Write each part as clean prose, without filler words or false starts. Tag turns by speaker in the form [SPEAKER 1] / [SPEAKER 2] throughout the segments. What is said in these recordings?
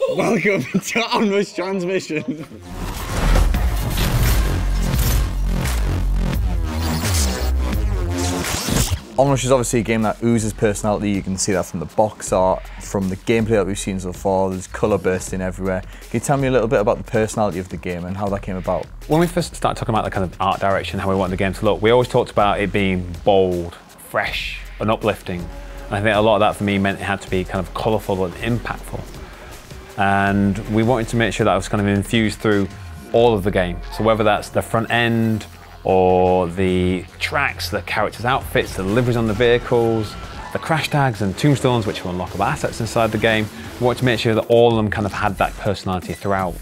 [SPEAKER 1] Welcome to ONRUSH Transmission. ONRUSH is obviously a game that oozes personality. You can see that from the box art, from the gameplay that we've seen so far. There's colour bursting everywhere. Can you tell me a little bit about the personality of the game and how that came about?
[SPEAKER 2] When we first started talking about the kind of art direction, how we wanted the game to look, we always talked about it being bold, fresh and uplifting. And I think a lot of that for me meant it had to be kind of colourful and impactful. And we wanted to make sure that it was kind of infused through all of the game. So whether that's the front end, or the tracks, the characters' outfits, the liveries on the vehicles, the crash tags and tombstones, which will unlock up assets inside the game. We wanted to make sure that all of them kind of had that personality throughout.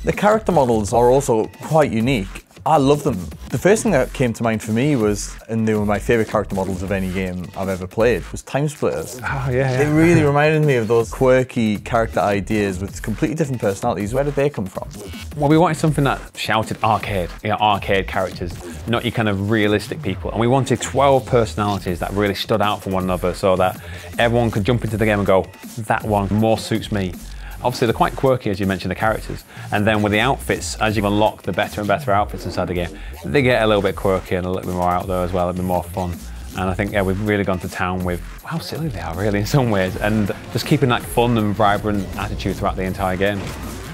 [SPEAKER 1] The character models are also quite unique. I love them. The first thing that came to mind for me was, and they were my favourite character models of any game I've ever played, was Time Splitters.
[SPEAKER 2] Oh yeah.
[SPEAKER 1] They really reminded me of those quirky character ideas with completely different personalities. Where did they come from?
[SPEAKER 2] Well, we wanted something that shouted arcade, arcade characters, not your kind of realistic people. And we wanted 12 personalities that really stood out from one another so that everyone could jump into the game and go, that one more suits me. Obviously, they're quite quirky, as you mentioned, the characters. And then with the outfits, as you unlock the better and better outfits inside the game, they get a little bit quirky and a little bit more out there as well, a bit more fun. And I think, yeah, we've really gone to town with how silly they are, really, in some ways, and just keeping that fun and vibrant attitude throughout the entire game.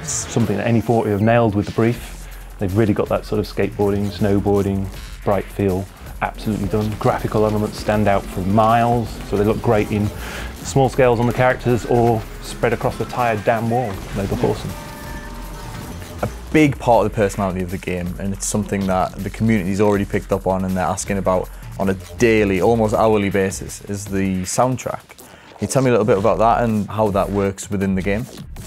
[SPEAKER 3] It's something that AnyForty have nailed with the brief. They've really got that sort of skateboarding, snowboarding, bright feel absolutely done. Graphical elements stand out for miles, so they look great in small scales on the characters or spread across the tired damn wall. They look awesome.
[SPEAKER 1] A big part of the personality of the game, and it's something that the community's already picked up on and they're asking about on a daily, almost hourly basis, is the soundtrack. Can you tell me a little bit about that and how that works within the game?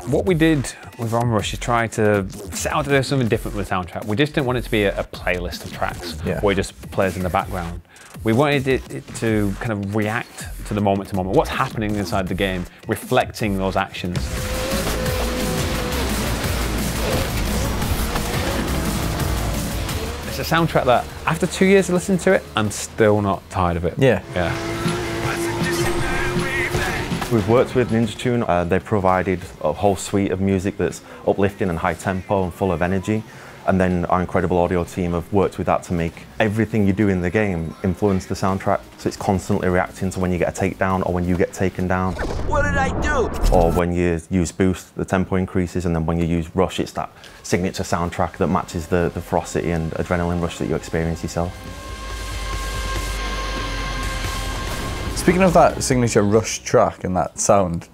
[SPEAKER 2] What we did with ONRUSH is try to set out to do something different with the soundtrack. We just didn't want it to be a playlist of tracks where it just plays in the background. We wanted it to kind of react to the moment to moment, what's happening inside the game, reflecting those actions. It's a soundtrack that, after 2 years of listening to it, I'm still not tired of it.
[SPEAKER 1] Yeah.
[SPEAKER 3] We've worked with Ninja Tune. They provided a whole suite of music that's uplifting and high tempo and full of energy. And then our incredible audio team have worked with that to make everything you do in the game influence the soundtrack. So it's constantly reacting to when you get a takedown or when you get taken down.
[SPEAKER 4] What did I do?
[SPEAKER 3] Or when you use boost, the tempo increases, and then when you use rush, it's that signature soundtrack that matches the ferocity and adrenaline rush that you experience yourself.
[SPEAKER 1] Speaking of that signature rush track and that sound,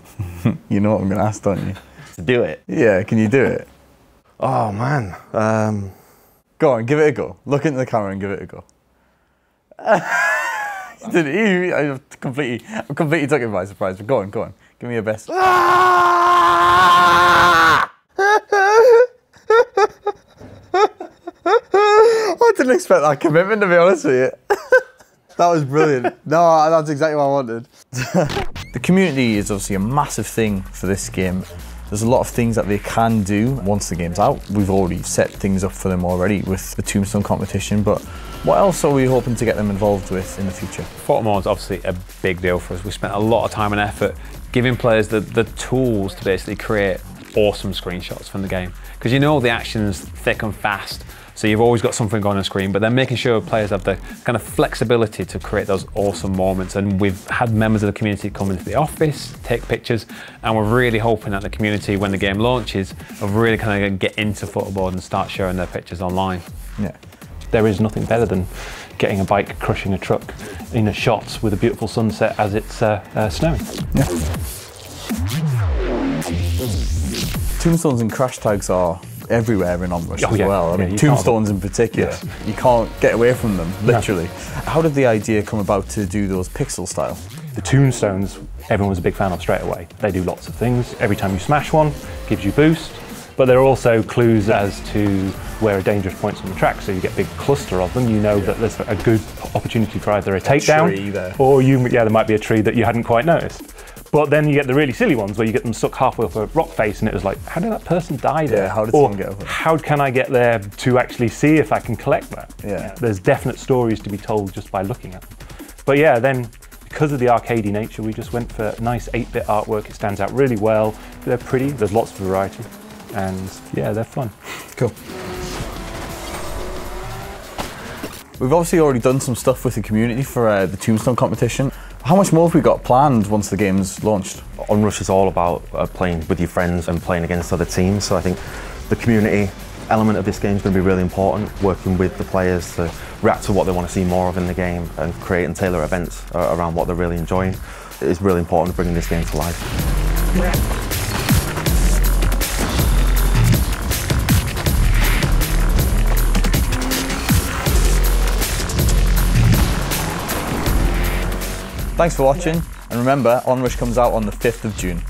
[SPEAKER 1] you know what I'm going to ask, don't you?
[SPEAKER 3] To do it?
[SPEAKER 1] Yeah, can you do it?
[SPEAKER 3] Oh man.
[SPEAKER 1] Go on, give it a go. Look into the camera and give it a go. I'm completely took it by surprise, but go on. Give me your best. I didn't expect that commitment, to be honest with you. That was brilliant. No, that's exactly what I wanted. The community is obviously a massive thing for this game. There's a lot of things that they can do once the game's out. We've already set things up for them already with the Tombstone competition, but what else are we hoping to get them involved with in the future?
[SPEAKER 2] Photo mode is obviously a big deal for us. We spent a lot of time and effort giving players the tools to basically create awesome screenshots from the game. Because you know the action's thick and fast, so you've always got something going on screen, but then making sure players have the kind of flexibility to create those awesome moments. And we've had members of the community come into the office, take pictures, and we're really hoping that the community, when the game launches, will really kind of get into photoboard and start sharing their pictures online.
[SPEAKER 1] Yeah.
[SPEAKER 3] There is nothing better than getting a bike crushing a truck in a shot with a beautiful sunset as it's snowing.
[SPEAKER 1] Yeah. Tombstones and crash tags are everywhere in ONRUSH as well. I mean, tombstones in particular, you can't get away from them, literally. No. How did the idea come about to do those pixel style?
[SPEAKER 3] The tombstones, everyone was a big fan of straight away. They do lots of things. Every time you smash one, gives you boost, but there are also clues as to where a dangerous point's on the track, so you get a big cluster of them. You know that there's a good opportunity for either a takedown, or there might be a tree that you hadn't quite noticed. But then you get the really silly ones where you get them stuck halfway up a rock face and it was like, how did that person die there?
[SPEAKER 1] Yeah, how did someone get over?
[SPEAKER 3] How can I get there to actually see if I can collect that?
[SPEAKER 1] Yeah.
[SPEAKER 3] There's definite stories to be told just by looking at them. But yeah, then because of the arcadey nature, we just went for nice 8-bit artwork. It stands out really well. They're pretty, there's lots of variety, and yeah, they're fun.
[SPEAKER 1] Cool. We've obviously already done some stuff with the community for the Tombstone competition. How much more have we got planned once the game's launched?
[SPEAKER 4] ONRUSH is all about playing with your friends and playing against other teams, so I think the community element of this game is going to be really important, working with the players to react to what they want to see more of in the game and create and tailor events around what they're really enjoying. It's really important bringing this game to life.
[SPEAKER 1] Thanks for watching, and remember, ONRUSH comes out on the 5th of June.